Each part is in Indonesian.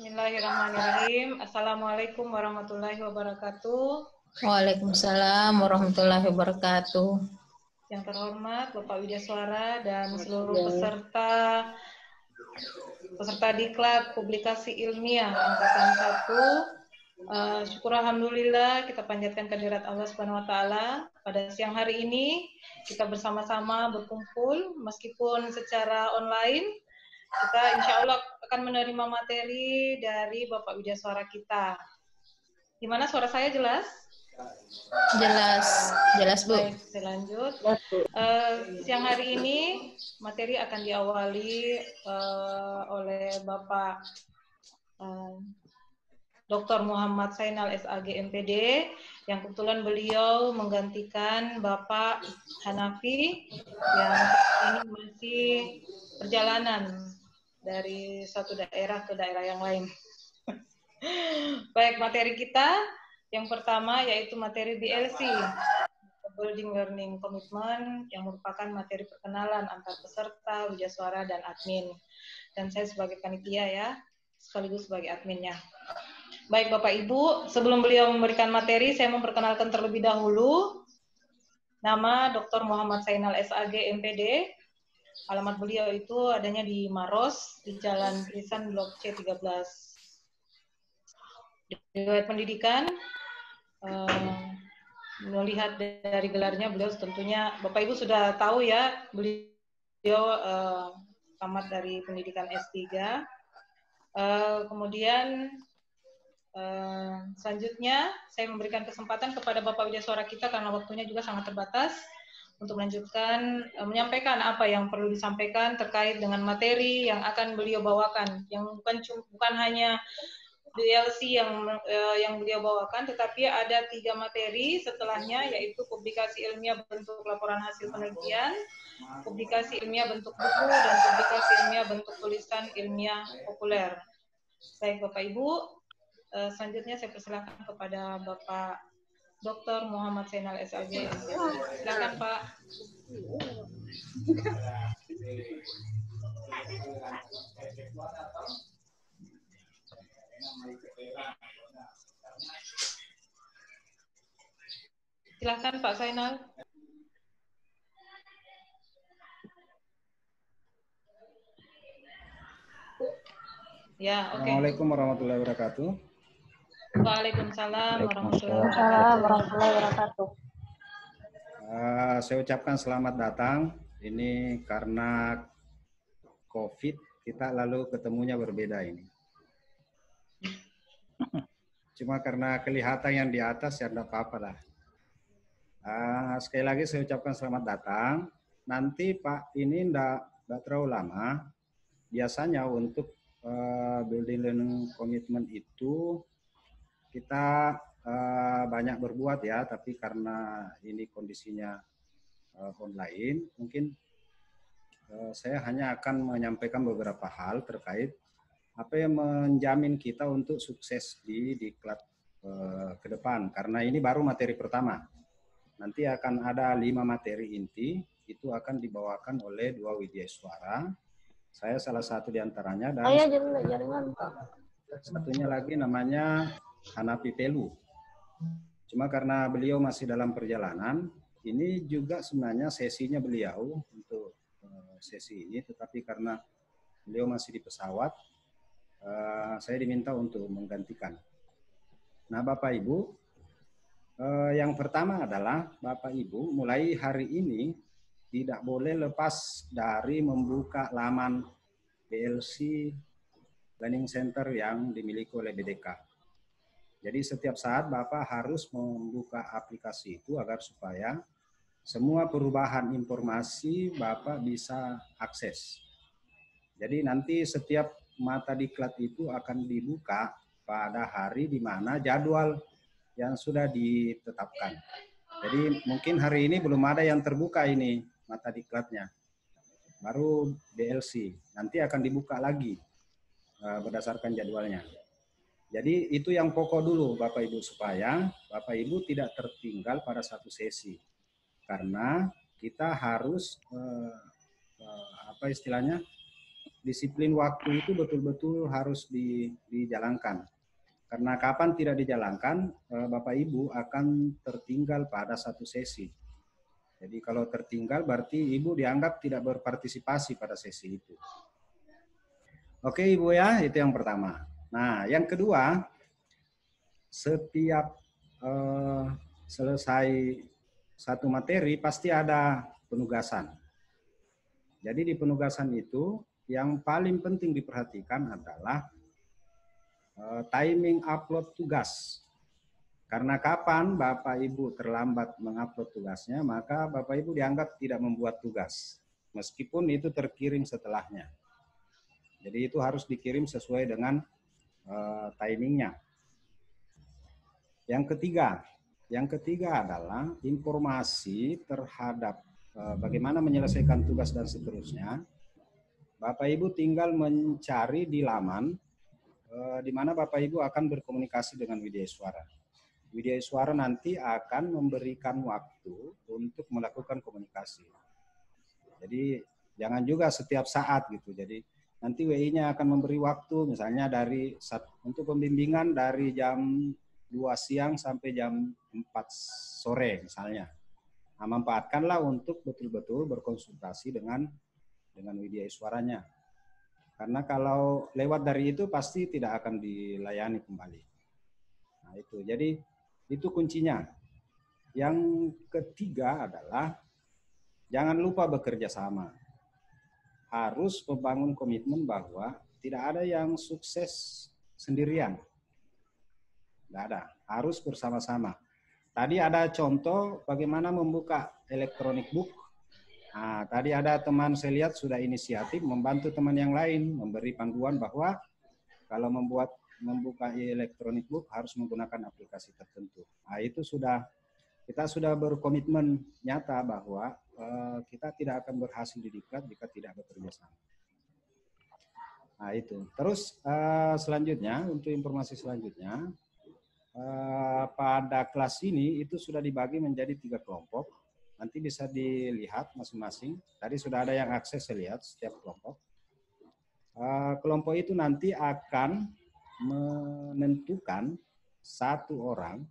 Bismillahirrahmanirrahim. Assalamualaikum warahmatullahi wabarakatuh. Waalaikumsalam warahmatullahi wabarakatuh. Yang terhormat Bapak Widyaswara dan seluruh peserta diklat publikasi ilmiah angkatan 1. Syukur alhamdulillah kita panjatkan kehadirat Allah Subhanahu wa taala. Pada siang hari ini kita bersama-sama berkumpul meskipun secara online. Kita insya Allah akan menerima materi dari Bapak Widyaswara kita. Gimana suara saya jelas? Jelas Bu. Baik, saya lanjut. Siang hari ini materi akan diawali oleh Bapak Dr. Muhammad Zainal SAG MPD, yang kebetulan beliau menggantikan Bapak Hanafi yang ini masih perjalanan dari satu daerah ke daerah yang lain. Baik, materi kita yang pertama yaitu materi BLC, Building Learning Commitment, yang merupakan materi perkenalan antar peserta, Widyaswara, dan admin. Dan saya sebagai panitia ya, sekaligus sebagai adminnya. Baik Bapak Ibu, sebelum beliau memberikan materi, saya memperkenalkan terlebih dahulu. Nama Dr. Muhammad Zainal SAG MPD. Alamat beliau itu adanya di Maros, di Jalan Krisan Blok C13. Riwayat pendidikan, melihat dari gelarnya, beliau tentunya Bapak Ibu sudah tahu ya, beliau tamat dari pendidikan S3. Kemudian selanjutnya saya memberikan kesempatan kepada Bapak Widyaswara kita karena waktunya juga sangat terbatas untuk melanjutkan menyampaikan apa yang perlu disampaikan terkait dengan materi yang akan beliau bawakan, yang bukan hanya DLC yang beliau bawakan, tetapi ada 3 materi setelahnya, yaitu publikasi ilmiah bentuk laporan hasil penelitian, publikasi ilmiah bentuk buku, dan publikasi ilmiah bentuk tulisan ilmiah populer. Baik Bapak Ibu, selanjutnya saya persilakan kepada Bapak Dr. Muhammad Zainal SAG. Silakan Pak. Silakan Pak Zainal. Ya, oke. Assalamualaikum warahmatullahi wabarakatuh. Waalaikumsalam warahmatullahi wabarakatuh. Saya ucapkan selamat datang. Ini karena COVID, kita lalu ketemunya berbeda ini. Cuma karena kelihatan yang di atas, ya enggak apa-apa lah. Sekali lagi saya ucapkan selamat datang. Nanti Pak, ini enggak terlalu lama. Biasanya untuk building learning commitment itu kita banyak berbuat ya, tapi karena ini kondisinya online, mungkin saya hanya akan menyampaikan beberapa hal terkait apa yang menjamin kita untuk sukses di diklat ke depan. Karena ini baru materi pertama. Nanti akan ada 5 materi inti, itu akan dibawakan oleh 2 Widyaswara. Saya salah satu di antaranya, dan satunya lagi namanya Hanafi Pelu. Cuma karena beliau masih dalam perjalanan, ini juga sebenarnya sesinya beliau untuk sesi ini, tetapi karena beliau masih di pesawat, saya diminta untuk menggantikan. Nah Bapak Ibu, yang pertama adalah Bapak Ibu mulai hari ini tidak boleh lepas dari membuka laman BLC Learning Center yang dimiliki oleh BDK. Jadi setiap saat Bapak harus membuka aplikasi itu agar supaya semua perubahan informasi Bapak bisa akses. Jadi nanti setiap mata diklat itu akan dibuka pada hari di mana jadwal yang sudah ditetapkan. Jadi mungkin hari ini belum ada yang terbuka ini mata diklatnya. Baru DLC. Nanti akan dibuka lagi berdasarkan jadwalnya. Jadi itu yang pokok dulu Bapak Ibu, supaya Bapak Ibu tidak tertinggal pada satu sesi. Karena kita harus apa istilahnya disiplin waktu itu betul-betul harus dijalankan. Karena kapan tidak dijalankan, Bapak Ibu akan tertinggal pada satu sesi. Jadi kalau tertinggal berarti Ibu dianggap tidak berpartisipasi pada sesi itu. Oke Ibu ya, itu yang pertama. Nah yang kedua, setiap selesai satu materi pasti ada penugasan. Jadi di penugasan itu yang paling penting diperhatikan adalah timing upload tugas. Karena kapan Bapak Ibu terlambat mengupload tugasnya, maka Bapak Ibu dianggap tidak membuat tugas. Meskipun itu terkirim setelahnya. Jadi itu harus dikirim sesuai dengan timingnya. Yang ketiga adalah informasi terhadap bagaimana menyelesaikan tugas dan seterusnya. Bapak Ibu tinggal mencari di laman di mana Bapak Ibu akan berkomunikasi dengan Widya Iswara. Widya Iswara nanti akan memberikan waktu untuk melakukan komunikasi. Jadi jangan juga setiap saat gitu. Jadi nanti WI-nya akan memberi waktu misalnya untuk pembimbingan dari jam 2 siang sampai jam 4 sore misalnya. Nah, manfaatkanlah untuk betul-betul berkonsultasi dengan Widya Iswaranya. Karena kalau lewat dari itu pasti tidak akan dilayani kembali. Nah itu, jadi itu kuncinya. Yang ketiga adalah jangan lupa bekerja sama. Harus membangun komitmen bahwa tidak ada yang sukses sendirian. Tidak ada, harus bersama-sama. Tadi ada contoh bagaimana membuka electronic book. Nah, tadi ada teman saya lihat sudah inisiatif membantu teman yang lain, memberi panduan bahwa kalau membuka electronic book harus menggunakan aplikasi tertentu. Nah, itu kita sudah berkomitmen nyata bahwa kita tidak akan berhasil di Diklat jika tidak bekerja sama. Nah, itu. Terus selanjutnya, untuk informasi selanjutnya, pada kelas ini itu sudah dibagi menjadi 3 kelompok. Nanti bisa dilihat masing-masing. Tadi sudah ada yang akses saya lihat setiap kelompok. Kelompok itu nanti akan menentukan 1 orang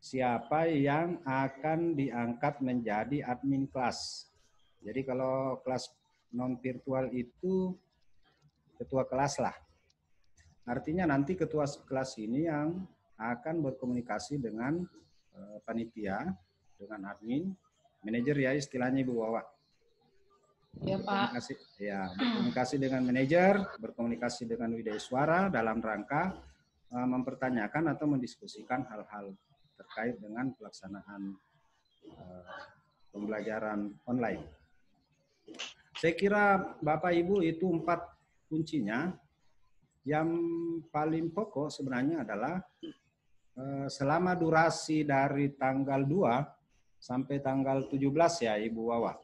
siapa yang akan diangkat menjadi admin kelas. Jadi kalau kelas non virtual itu ketua kelas lah. Artinya nanti ketua kelas ini yang akan berkomunikasi dengan panitia, dengan admin, manajer ya istilahnya Ibu Wawa. Ya Pak. Berkomunikasi dengan manajer, berkomunikasi dengan Widya Iswara dalam rangka mempertanyakan atau mendiskusikan hal-hal terkait dengan pelaksanaan pembelajaran online. Saya kira Bapak Ibu itu 4 kuncinya. Yang paling pokok sebenarnya adalah selama durasi dari tanggal 2 sampai tanggal 17 ya Ibu Wawa.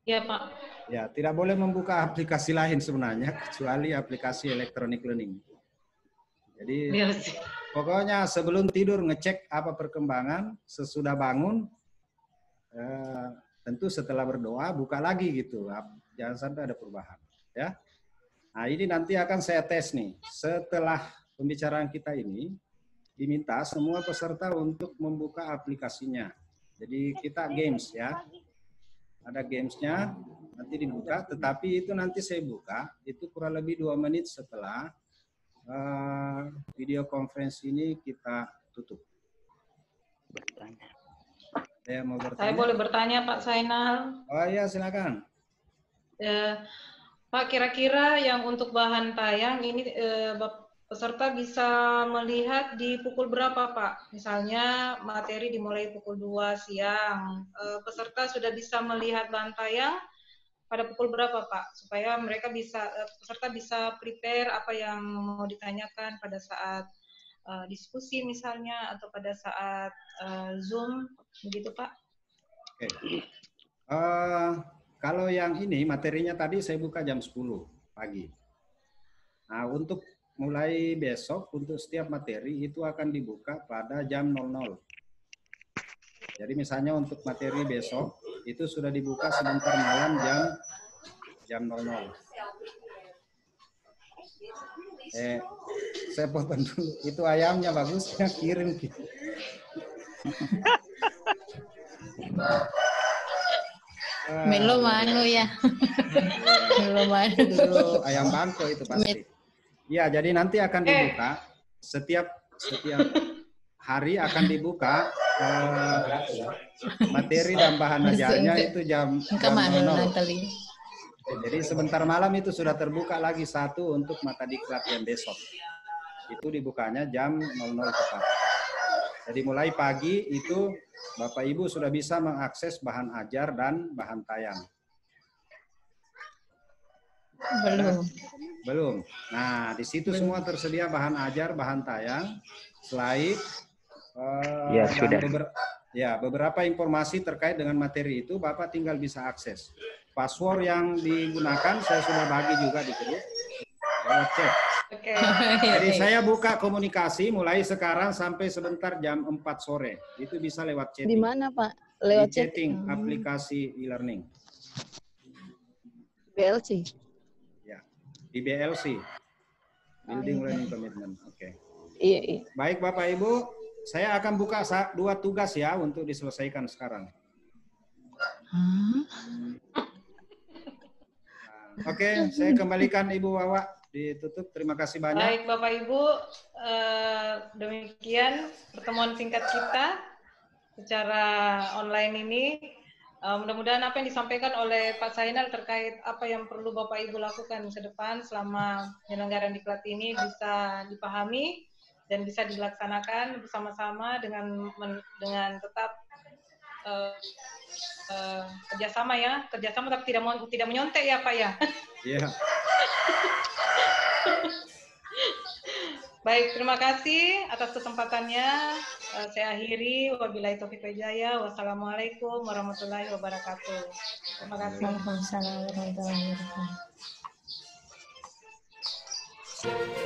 Ya Pak. Ya, tidak boleh membuka aplikasi lain sebenarnya kecuali aplikasi electronic learning. Jadi pokoknya sebelum tidur ngecek apa perkembangan, sesudah bangun tentu setelah berdoa buka lagi gitu. Jangan sampai ada perubahan, ya. Nah, ini nanti akan saya tes nih. Setelah pembicaraan kita ini diminta semua peserta untuk membuka aplikasinya. Jadi kita games ya. Ada gamesnya, nanti dibuka, tetapi itu nanti saya buka, itu kurang lebih 2 menit setelah video conference ini kita tutup. Saya mau bertanya. Saya boleh bertanya Pak Zainal? Oh iya, silakan. Pak, kira-kira yang untuk bahan tayang ini peserta bisa melihat di pukul berapa Pak? Misalnya materi dimulai pukul 2 siang. Peserta sudah bisa melihat bahan tayang pada pukul berapa Pak? Supaya mereka peserta bisa prepare apa yang mau ditanyakan pada saat diskusi misalnya atau pada saat Zoom, begitu Pak? Oke. Kalau yang ini materinya tadi saya buka jam 10 pagi. Nah, untuk mulai besok untuk setiap materi itu akan dibuka pada jam 00. Jadi misalnya untuk materi besok itu sudah dibuka sebentar malam jam 00. Saya potong dulu. Itu ayamnya bagus, ya kirim. Melo manu ya. Melo manu. Itu ayam bangko itu pasti. Ya, jadi nanti akan dibuka setiap hari akan dibuka materi dan bahan ajarnya itu jam 00. Jadi sebentar malam itu sudah terbuka lagi satu untuk mata diklat yang besok. Itu dibukanya jam 00 tepat. Jadi mulai pagi itu Bapak Ibu sudah bisa mengakses bahan ajar dan bahan tayang. Belum. Nah, di situ semua tersedia bahan ajar, bahan tayang, slide, dan beberapa informasi terkait dengan materi itu Bapak tinggal bisa akses. Password yang digunakan saya sudah bagi juga di grup. Lewat chat. Oke. Jadi saya buka komunikasi mulai sekarang sampai sebentar jam 4 sore. Itu bisa lewat chatting. Di mana, Pak? Lewat chatting aplikasi e-learning. BLC. Ya, di BLC. Building Learning Commitment. Oke. Iya. Baik Bapak Ibu, saya akan buka 2 tugas ya untuk diselesaikan sekarang. Oke, saya kembalikan Ibu Wawa ditutup. Terima kasih banyak. Baik Bapak Ibu, demikian pertemuan singkat kita secara online ini. Mudah-mudahan apa yang disampaikan oleh Pak Zainal terkait apa yang perlu Bapak Ibu lakukan ke depan selama penyelenggaraan diklat ini bisa dipahami dan bisa dilaksanakan bersama-sama dengan tetap kerjasama ya, kerjasama tapi tidak menyontek ya Pak ya. Iya. Baik, terima kasih atas kesempatannya. Saya akhiri. Wabillahi taufiq wal hidayah. Wassalamualaikum warahmatullahi wabarakatuh. Terima kasih. Waalaikumsalam warahmatullahi wabarakatuh.